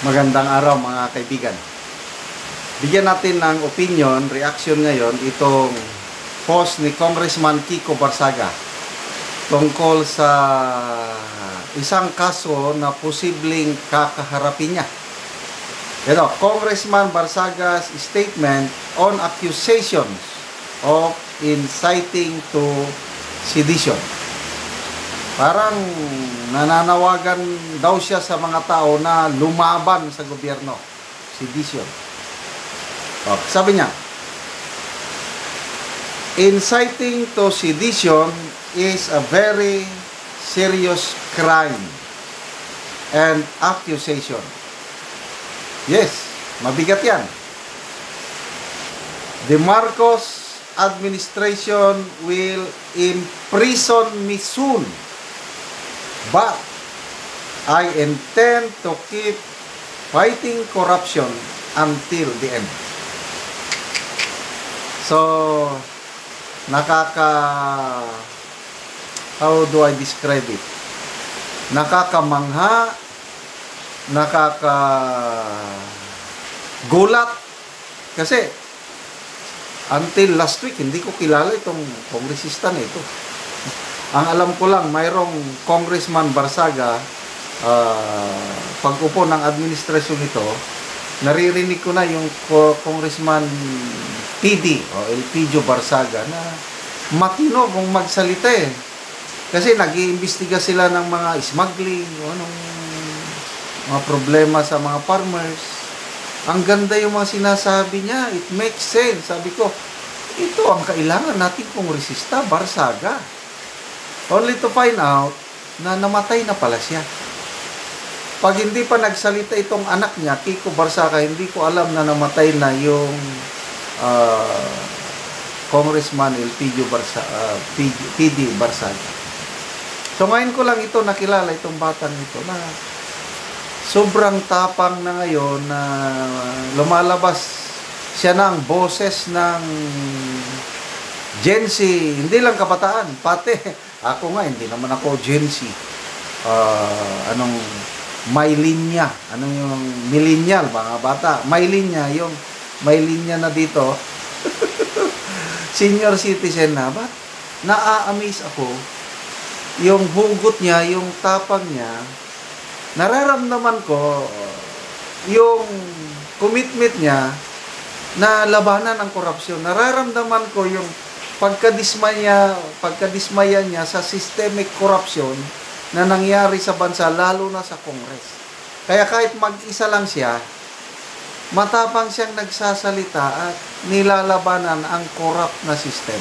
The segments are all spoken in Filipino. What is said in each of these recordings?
Magandang araw mga kaibigan. Bigyan natin ng opinion, reaction ngayon itong post ni Congressman Kiko Barsaga tungkol sa isang kaso na posibleng kakaharapin niya. Ito, Congressman Barsaga's statement on accusations of inciting to sedition. Parang nananawagan daw siya sa mga tao na lumaban sa gobyerno. Sedition. Sabi niya, inciting to sedition is a very serious crime and accusation. Yes, mabigat yan. The Marcos administration will imprison me soon. But I intend to keep fighting corruption until the end. So, how do I describe it? Nakakamangha, nakakagulat. Kasi, until last week, hindi ko kilala itong kongresista na ito. Ang alam ko lang, mayroong Congressman Barsaga, pag-upo ng administrasyon nito, naririnig ko na yung Congressman PD o Elpidio Barsaga na matino kung magsalita eh. Kasi nag-iimbestiga sila ng mga smuggling, mga problema sa mga farmers. Ang ganda yung mga sinasabi niya. It makes sense. Sabi ko, ito ang kailangan natin kongresista, Barsaga. Only to find out na namatay na pala siya. Pag hindi pa nagsalita itong anak niya, Kiko Barsaga, hindi ko alam na namatay na yung Congressman Elpidio PD Barsaga. So ngayon ko lang ito nakilala, itong batang ito na sobrang tapang na ngayon na lumalabas siya ng boses ng Gen Z, hindi lang kabataan, pati ako nga, hindi naman ako Gen Z. May linya, anong yung millennial, mga bata, may linya, yung may linya na dito, senior citizen na, but naa-amaze ako, yung hugot niya, yung tapang niya, nararamdaman ko, yung commitment niya, na labanan ang korupsyon. Nararamdaman ko yung pagkadismaya niya sa systemic corruption na nangyari sa bansa, lalo na sa Congress. Kaya kahit mag-isa lang siya, matapang siyang nagsasalita at nilalabanan ang corrupt na system.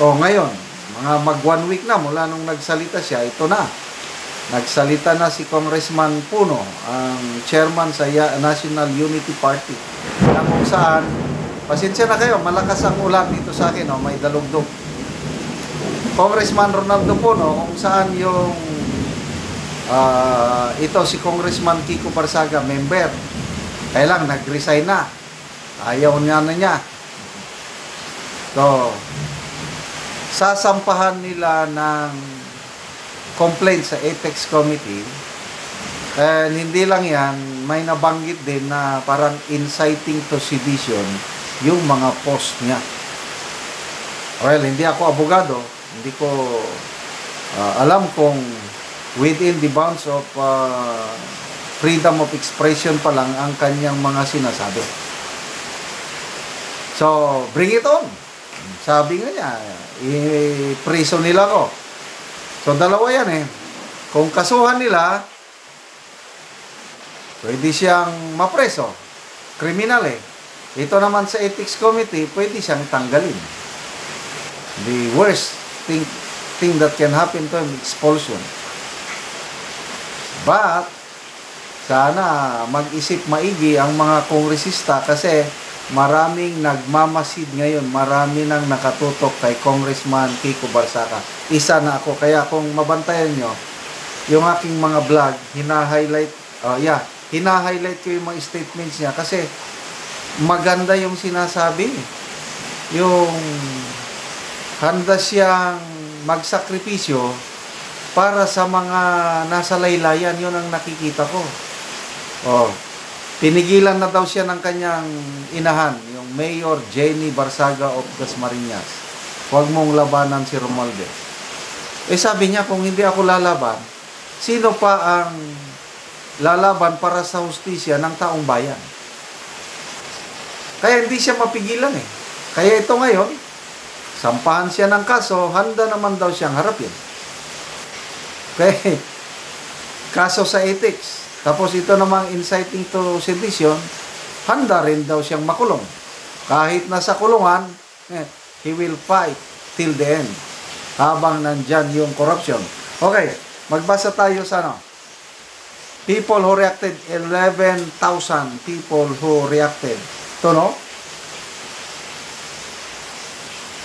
O ngayon, mga mag 1 week na mula nung nagsalita siya, ito na. Nagsalita na si Congressman Puno, ang chairman sa National Unity Party, na kung saan, pasensya na kayo, malakas ang ulan dito sa akin, may dalugdog. Congressman Ronaldo Puno, kung saan yung ito si Congressman Kiko Barsaga, member, kaya lang nag-resign na, ayaw niya na niya. So, sasampahan nila ng complaint sa Apex Committee, and hindi lang yan, may nabanggit din na parang inciting to sedition yung mga post niya. Well, hindi ako abogado, hindi ko alam kung within the bounds of freedom of expression pa lang ang kanyang mga sinasabi. So, bring it on. Sabi nga niya, i-preso nila ko. So, dalawa yan eh. Kung kasuhan nila, pwede siyang mapreso. Kriminal eh. Ito naman sa Ethics Committee, pwede siyang tanggalin. The worst thing that can happen to him, expulsion. But, sana mag-isip maigi ang mga kongresista kasi maraming nagmamasid ngayon, marami nang nakatutok kay Congressman Kiko Barsaga. Isa na ako, kaya kung mabantayan nyo, yung aking mga vlog, hina-highlight ko yung mga statements niya kasi maganda yung sinasabi. Yung handa siyang magsakripisyo para sa mga nasa laylayan, yun ang nakikita ko. Oh, pinigilan na daw siya ng kanyang inahan, yung Mayor Jenny Barsaga of Dasmariñas. Huwag mong labanan si Romualdez. Eh sabi niya, kung hindi ako lalaban, sino pa ang lalaban para sa hustisya ng taong bayan? Kaya hindi siya mapigilan eh. Kaya ito ngayon, sampahan siya ng kaso, handa naman daw siyang harapin. Okay, kaso sa ethics. Tapos ito namang inciting to sedition, handa rin daw siyang makulong. Kahit nasa kulungan, he will fight till the end. Habang nandyan yung corruption. Okay, magbasa tayo sa ano. People who reacted, 11,000 people who reacted. Ito no?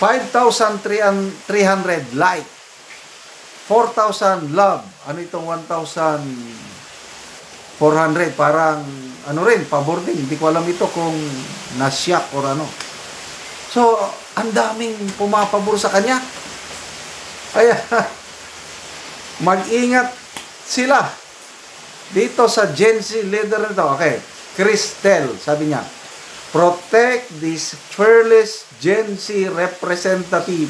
5,300 like. 4,000 love. Ano itong 1,400? Parang, ano rin, pabor din. Hindi ko alam ito kung nasyak or ano. So, ang daming pumapabor sa kanya. Kaya, mag-ingat sila. Dito sa Gen Z leader nito. Okay, Cristel, sabi niya, protect this fearless Gen Z representative.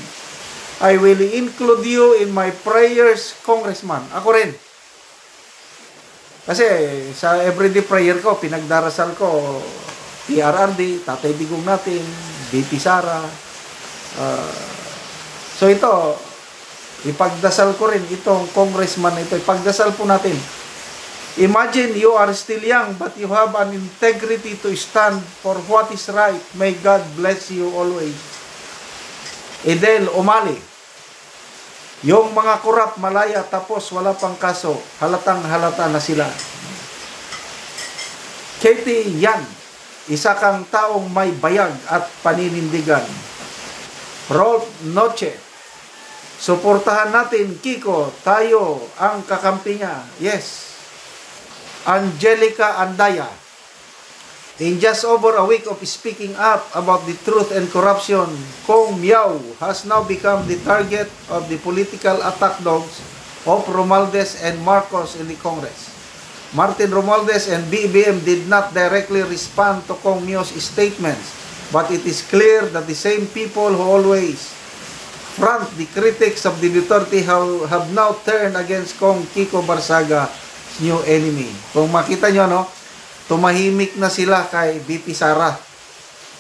I will include you in my prayers, Congressman. Ako rin. Kasi sa everyday prayer ko, pinagdarasal ko, PRRD, Tatay Digong natin, BP Sara. So ito, ipagdasal ko rin itong congressman na ito. Ipagdasal po natin. Imagine you are still young but you have an integrity to stand for what is right. May God bless you always. Edel Umali. Yung mga kurap malaya tapos wala pang kaso, halatang halata na sila. Katie Yan, isa kang taong may bayag at paninindigan. Rolf Noche, suportahan natin Kiko, tayo ang kakampi niya. Yes. Angelica Andaya, in just over a week of speaking up about the truth and corruption, Kong Miao has now become the target of the political attack dogs of Romualdez and Marcos in the Congress. Martin Romualdez and BBM did not directly respond to Kong Miao's statements, but it is clear that the same people who always front the critics of the Duterte have now turned against Kong Kiko Barsaga, new enemy. Kung makita nyo, no, tumahimik na sila kay BP Sara.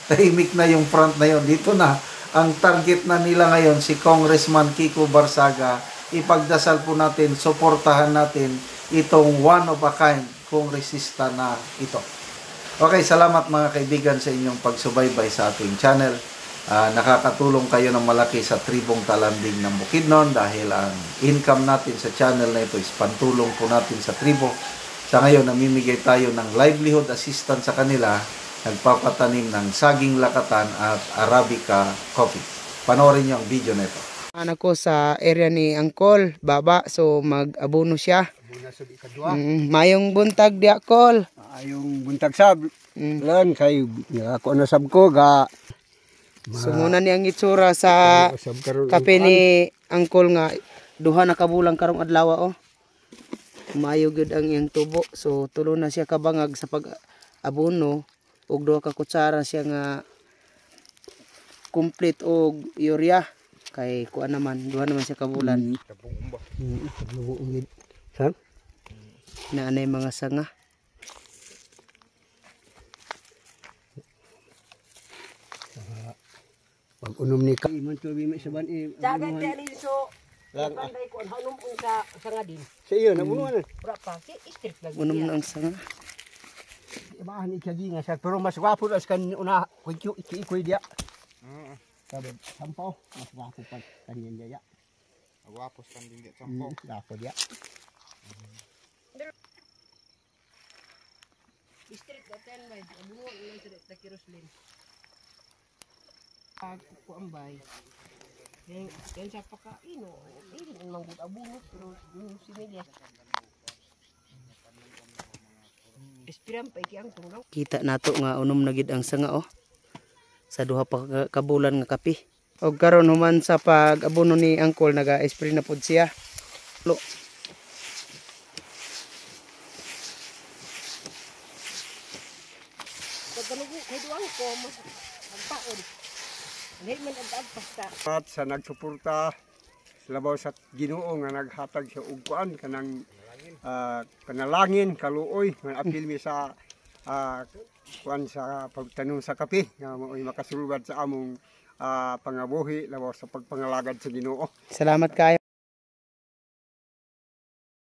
Tahimik na yung front na yon. Dito na, ang target na nila ngayon, si Congressman Kiko Barsaga. Ipagdasal po natin, suportahan natin itong one of a kind kongresista na ito. Okay, salamat mga kaibigan sa inyong pagsubaybay sa ating channel. Nakakatulong kayo ng malaki sa Tribong Talanding ng Bukidnon dahil ang income natin sa channel na ito is pantulong po natin sa tribo. Sa ngayon, namimigay tayo ng livelihood assistance sa kanila, nagpapatanim ng saging lakatan at Arabica coffee. Panoorin niyo ang video na ito. Anak ko sa area ni Angkol, baba, so mag-abono siya. Mayong buntag di Angkol. Ayong buntag sab. Lan kay ako na sab ko ga. Sumuna ni ang itsura sa kape ni Angkol nga duha na kabulang karong adlaw oh. Maayo gyud ang iyang tubo. So tulo na siya kabangag sa pag-abono ug duha ka kutsara siya nga complete og urea kay kuan naman duha naman siya kabulan. San? Na anay mga sanga. Pag unom ni ka man to bi sa ban e. Dagat dali so. Lang ko ang hanom sa sanga din. Sa iyo na bunuan. Bra pa ki strip lagi. Unom na ang sanga. Ibahan ni kagi nga sa pero mas gwapo as kan una kuy ikoy dia. Sabi sampaw mas gwapo pa kanyan dia. Gwapo kan din dia sampaw. Gwapo dia. Strip gaten bay. Abuno lang sa takiroslin. Ako ang bay. Yan sa pagkain o. Hindi ang manggod abuno pero yung sinilya. Espiran pa iki ang tunglaw. Kita nato nga unom na gid ang sanga oh. Sa duha pa kabulan nga kape. Og karon human sa pag-abono ni Angkol naga-spray na pud siya. Lo. pagkanugo kay duwang ko mas magpaon. Hindi man ang pasta. At sa nagsuporta sa labaw sa Ginoo nga naghatag sa ugkuan kanang panalangin kaluoy nga apil mi sa kuan sa pagtanong sa kape nga mao'y makasulbad sa among pangabuhi labaw sa pagpangalagad sa Ginoo. Salamat kayo.